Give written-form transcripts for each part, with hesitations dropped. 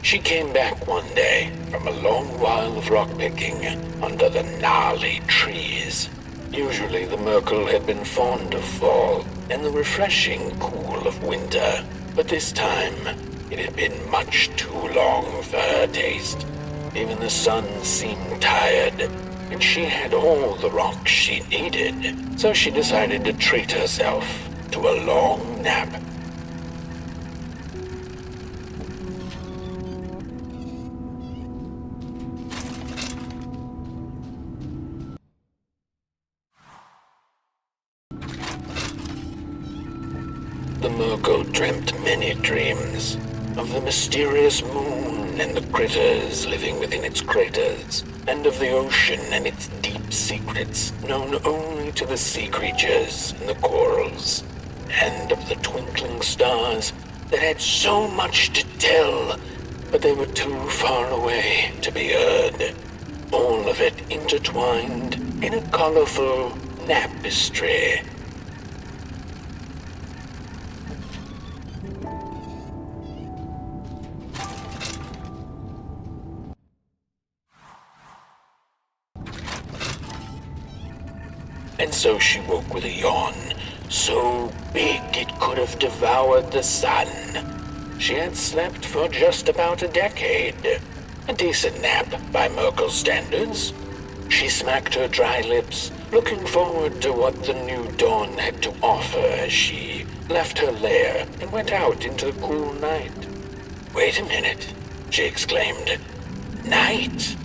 She came back one day from a long while of rock-picking under the gnarly trees. Usually the Merkel had been fond of fall and the refreshing cool of winter, but this time it had been much too long for her taste. Even the sun seemed tired, and she had all the rocks she needed, so she decided to treat herself to a long nap. The Merkel dreamt many dreams of the mysterious moon and the critters living within its craters, and of the ocean and its deep secrets known only to the sea creatures and the corals, and of the twinkling stars that had so much to tell, but they were too far away to be heard. All of it intertwined in a colorful tapestry. And so she woke with a yawn, so big it could have devoured the sun. She had slept for just about a decade. A decent nap by Merkel standards. She smacked her dry lips, looking forward to what the new dawn had to offer as she left her lair and went out into the cool night. "Wait a minute," she exclaimed. "Night?"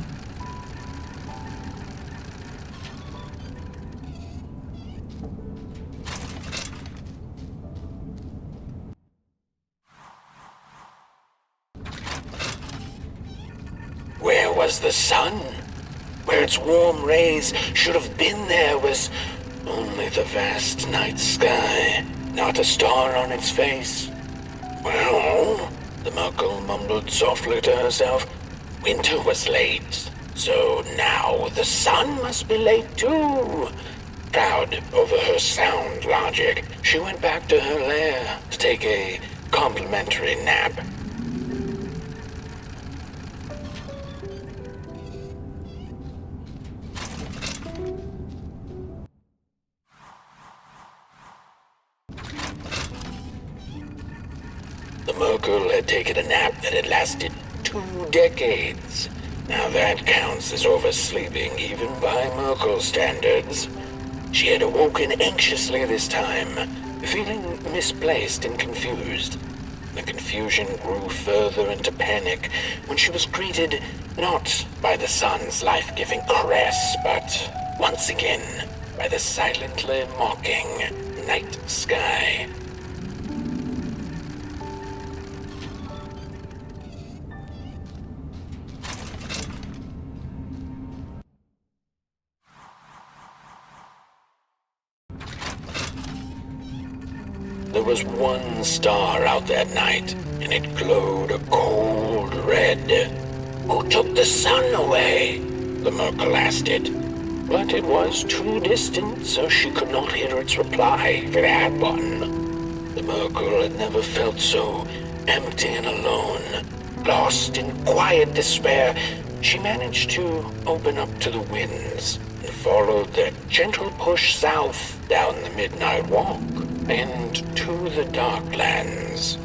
Where was the sun? Where its warm rays should have been there was only the vast night sky, not a star on its face. Well, the Merkel mumbled softly to herself, winter was late, so now the sun must be late too. Proud over her sound logic, she went back to her lair to take a complimentary nap. The Merkel had taken a nap that had lasted 2 decades. Now that counts as oversleeping even by Merkel standards. She had awoken anxiously this time, feeling misplaced and confused. The confusion grew further into panic when she was greeted not by the sun's life-giving caress, but once again by the silently mocking night sky. There was one star out that night, and it glowed a cold red. "Who took the sun away?" the Merkel asked it. But it was too distant, so she could not hear its reply if it had one. The Merkel had never felt so empty and alone. Lost in quiet despair, she managed to open up to the winds and followed their gentle push south down the midnight walk and to the Darklands.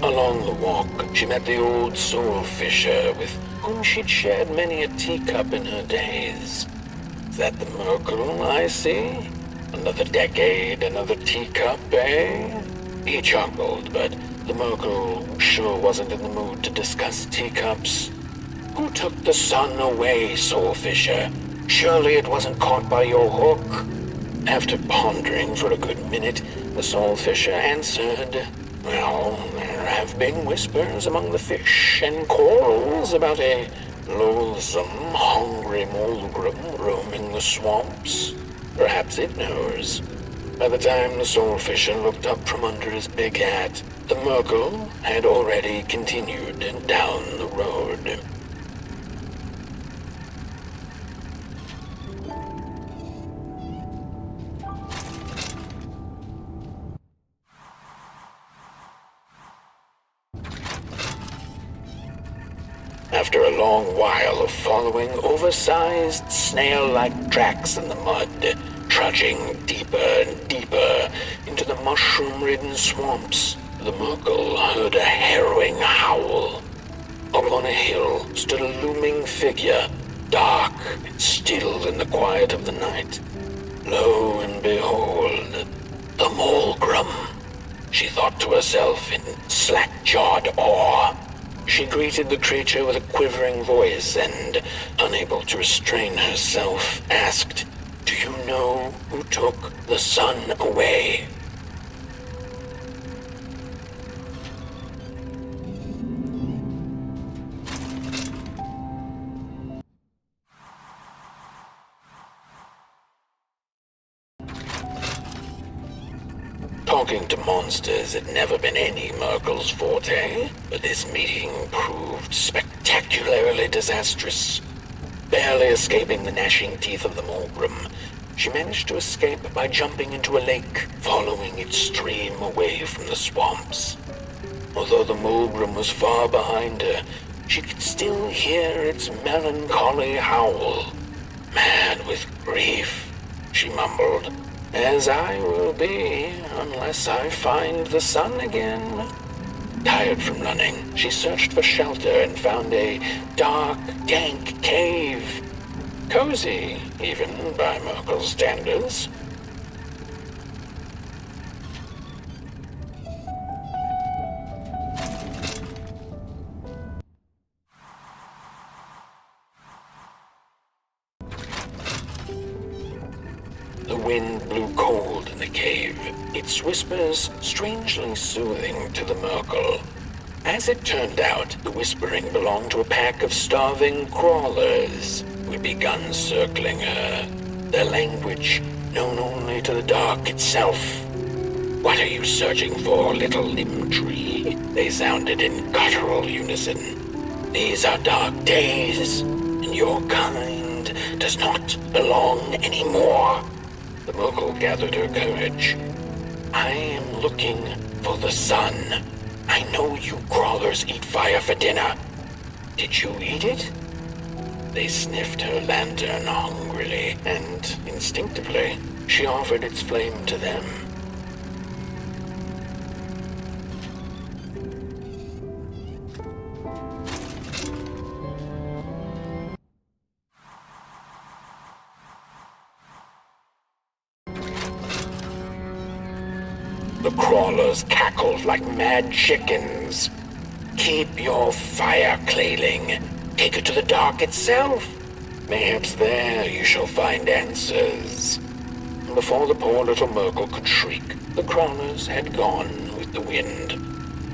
Along the walk, she met the old soul fisher with whom she'd shared many a teacup in her days. Is that the Merkel I see? Another decade, another teacup, eh? He chuckled, but the Merkel sure wasn't in the mood to discuss teacups. Who took the sun away, soul fisher? Surely it wasn't caught by your hook. After pondering for a good minute, the soul fisher answered, "Well, there have been whispers among the fish and corals about a loathsome, hungry Mulgrim roaming the swamps. Perhaps it knows." By the time the soul fisher looked up from under his big hat, the Merkle had already continued down the road. After a long while of following oversized snail-like tracks in the mud, trudging deeper and deeper into the mushroom-ridden swamps, the Merkle heard a harrowing howl. Up on a hill stood a looming figure, dark and still in the quiet of the night. Lo and behold, the Mulgrim, she thought to herself in slack-jawed awe. She greeted the creature with a quivering voice and, unable to restrain herself, asked, "Do you know who took the sun away?" Talking to monsters had never been any Merkle's forte, but this meeting proved spectacularly disastrous. Barely escaping the gnashing teeth of the Mulgrim, she managed to escape by jumping into a lake, following its stream away from the swamps. Although the Mulgrim was far behind her, she could still hear its melancholy howl. "Mad with grief," she mumbled, "as I will be unless I find the sun again." Tired from running, she searched for shelter and found a dark, dank cave. Cozy, even by Merkle's standards. The wind blew cold in the cave, its whispers strangely soothing to the Merkle. As it turned out, the whispering belonged to a pack of starving crawlers who had begun circling her, their language known only to the dark itself. "What are you searching for, little limb tree?" they sounded in guttural unison. "These are dark days, and your kind does not belong anymore." The Merkle gathered her courage. "I am looking for the sun. I know you crawlers eat fire for dinner. Did you eat it?" They sniffed her lantern hungrily, and instinctively, she offered its flame to them. The crawlers cackled like mad chickens. "Keep your fire clailing. Take it to the dark itself. Mayhaps there you shall find answers." Before the poor little Merkle could shriek, the crawlers had gone with the wind.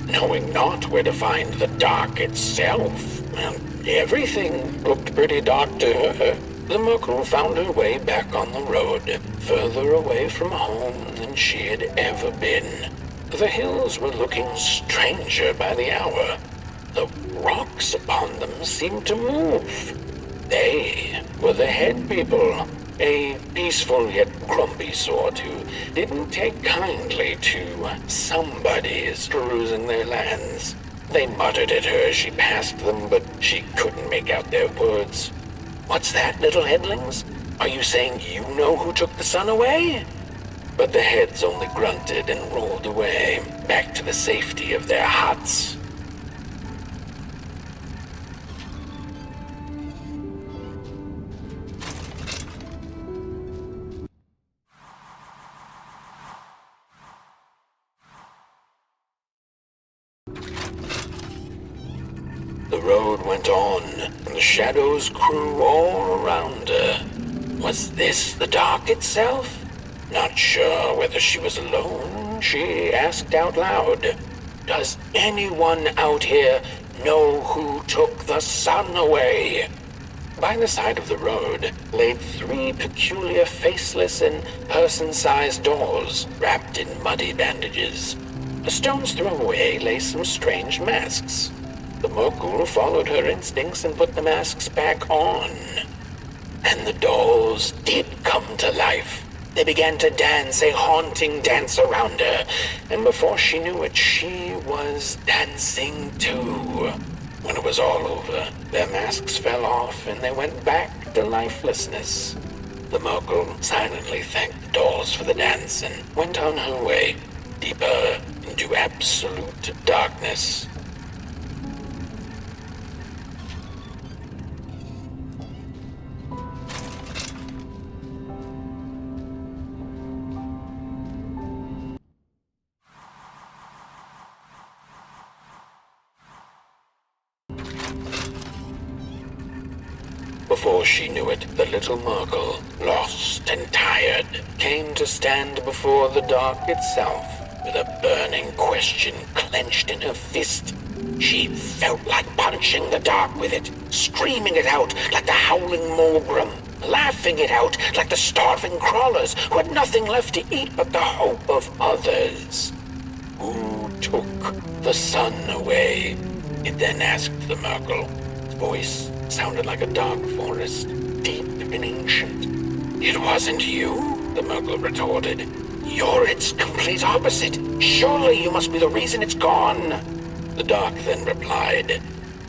Knowing not where to find the dark itself, everything looked pretty dark to her. The Merkle found her way back on the road, further away from home than she had ever been. The hills were looking stranger by the hour. The rocks upon them seemed to move. They were the head people, a peaceful yet grumpy sort who didn't take kindly to somebody's perusing their lands. They muttered at her as she passed them, but she couldn't make out their words. "What's that, little headlings? Are you saying you know who took the sun away?" But the heads only grunted and rolled away, back to the safety of their huts. The road went on, and the shadows grew all around her. Was this the dark itself? Not sure whether she was alone, she asked out loud, "Does anyone out here know who took the sun away?" By the side of the road lay 3 peculiar faceless and person-sized dolls wrapped in muddy bandages. A stone's throw away lay some strange masks. The Merkle followed her instincts and put the masks back on. And the dolls did come to life. They began to dance a haunting dance around her, and before she knew it, she was dancing too. When it was all over, their masks fell off and they went back to lifelessness. The Merkle silently thanked the dolls for the dance and went on her way, deeper into absolute darkness. Before she knew it, the little Merkle, lost and tired, came to stand before the dark itself with a burning question clenched in her fist. She felt like punching the dark with it, screaming it out like the howling Morgrim, laughing it out like the starving crawlers who had nothing left to eat but the hope of others. Who took the sun away? It then asked the Merkle. Its voice sounded like a dark forest, deep and ancient. It wasn't you, the Merkle retorted. You're its complete opposite. Surely you must be the reason it's gone. The dark then replied,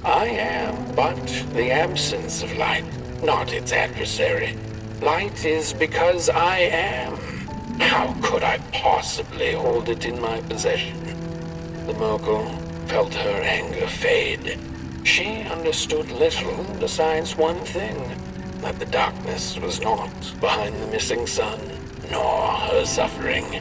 I am but the absence of light, not its adversary. Light is because I am. How could I possibly hold it in my possession? The Merkle felt her anger fade. She understood little besides one thing, that the darkness was not behind the missing sun, nor her suffering.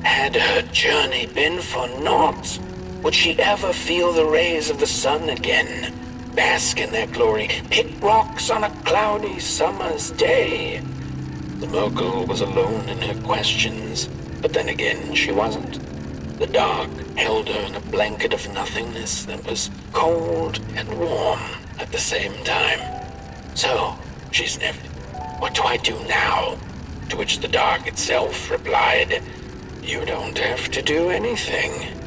Had her journey been for naught? Would she ever feel the rays of the sun again? Bask in their glory, pick rocks on a cloudy summer's day? The Merkle was alone in her questions, but then again she wasn't. The dark held her in a blanket of nothingness that was cold and warm at the same time. So, she sniffed, what do I do now? To which the dark itself replied, you don't have to do anything.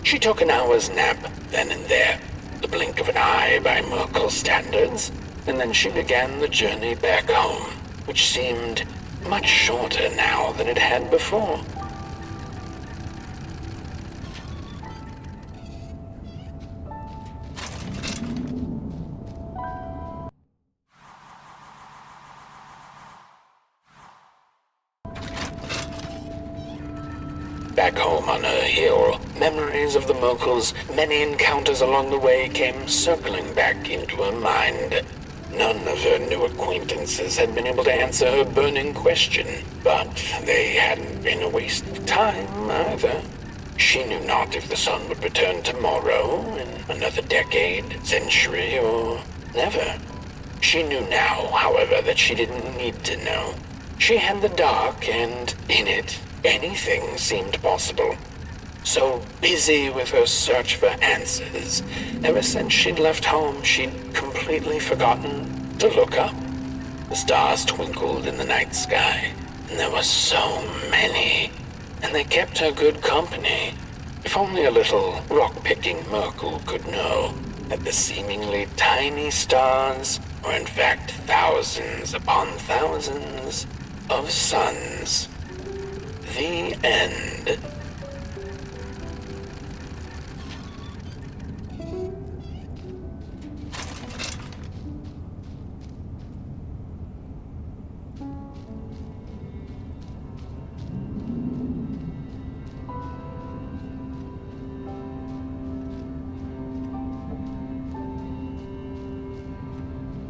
She took an hour's nap then and there, the blink of an eye by Merkle standards, and then she began the journey back home, which seemed much shorter now than it had before. Back home on her hill, memories of the Merkle's many encounters along the way came circling back into her mind. None of her new acquaintances had been able to answer her burning question, but they hadn't been a waste of time either. She knew not if the sun would return tomorrow, in another decade, century, or never. She knew now, however, that she didn't need to know. She had the dark, and in it, anything seemed possible. So busy with her search for answers, ever since she'd left home, she'd completely forgotten to look up. The stars twinkled in the night sky, and there were so many, and they kept her good company. If only a little rock-picking Merkle could know that the seemingly tiny stars were in fact thousands upon thousands of suns. The end.